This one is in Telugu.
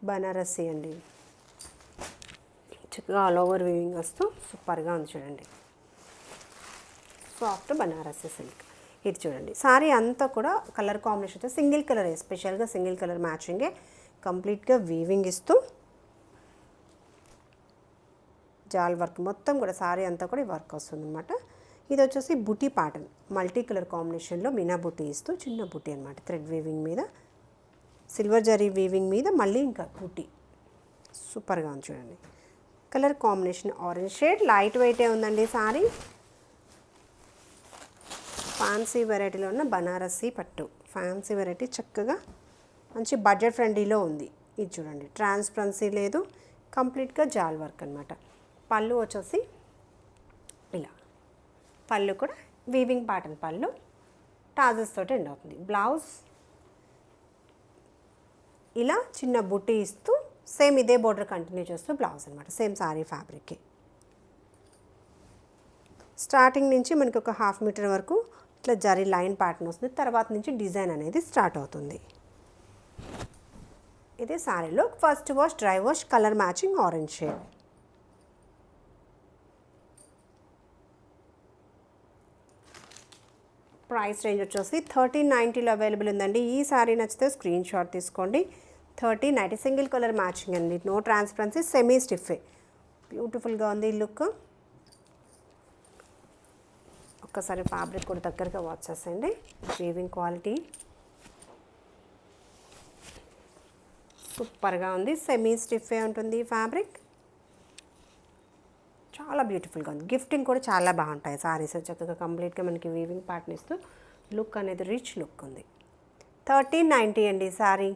బనారసి అండి, చక్కగా ఆల్ ఓవర్ వీవింగ్ వస్తూ సూపర్గా ఉంది చూడండి. Soft Banarasi silk. ఇది చూడండి సారీ అంతా కూడా కలర్ కాంబినేషన్తో సింగిల్ కలర్, ఎస్పెషల్గా సింగిల్ కలర్ మ్యాచింగే కంప్లీట్గా వీవింగ్ ఇస్తూ జాల్ వర్క్ మొత్తం కూడా సారీ అంతా కూడా వర్క్ వస్తుంది అనమాట. ఇది వచ్చేసి బుటీ ప్యాటర్న్, మల్టీ కలర్ కాంబినేషన్లో మీనా బుటీ ఇస్తూ చిన్న బుటీ అనమాట. థ్రెడ్ వీవింగ్ మీద సిల్వర్ జరీ వీవింగ్ మీద మళ్ళీ ఇంకా బుటీ సూపర్గా ఉంది చూడండి. Colour combination orange shade, light వెయిటే ఉందండి సారీ. ఫ్యాన్సీ వెరైటీలో ఉన్న బనారసి పట్టు, ఫ్యాన్సీ వెరైటీ చక్కగా మంచి బడ్జెట్ ఫ్రెండ్లీలో ఉంది. ఇది చూడండి ట్రాన్స్పరెన్సీ లేదు, కంప్లీట్గా జాల్ వర్క్ అనమాట. పళ్ళు వచ్చేసి ఇలా, పళ్ళు కూడా వీవింగ్ ప్యాటర్న్ పళ్ళు, టాజెస్ తోటి ఎండ్ అవుతుంది. బ్లౌజ్ ఇలా చిన్న బుట్టి ఇస్తూ సేమ్ ఇదే బోర్డర్ కంటిన్యూ చేస్తూ బ్లౌజ్ అనమాట, సేమ్ సారీ ఫ్యాబ్రిక్కి. స్టార్టింగ్ నుంచి మనకి ఒక 1/2 మీటర్ వరకు ఇట్లా జరీ లైన్ ప్యాటర్న్ వస్తుంది, తర్వాత నుంచి డిజైన్ అనేది స్టార్ట్ అవుతుంది. ఇది సారీలో first wash, dry wash, colour matching orange shade. Price range వచ్చేసి 1390లో అవైలబుల్ ఉందండి. ఈ సారీ నచ్చితే స్క్రీన్ షాట్ తీసుకోండి. 1390 సింగిల్ కలర్ మ్యాచింగ్ అండి, నో ట్రాన్స్పరెన్సీ, సెమీ స్టిఫే, బ్యూటిఫుల్గా ఉంది ఈ లుక్. ఒక్కసారి ఫ్యాబ్రిక్ కూడా దగ్గరగా వాచ్ చేసేయండి. వీవింగ్ క్వాలిటీ సూపర్గా ఉంది, సెమీ స్టిఫే ఉంటుంది ఫ్యాబ్రిక్, చాలా బ్యూటిఫుల్గా ఉంది. గిఫ్టింగ్ కూడా చాలా బాగుంటాయి సారీస్, చక్కగా కంప్లీట్గా మనకి వీవింగ్ ప్యాటర్న్ ఇస్తూ లుక్ అనేది రిచ్ లుక్ ఉంది. 1390 అండి సారీ.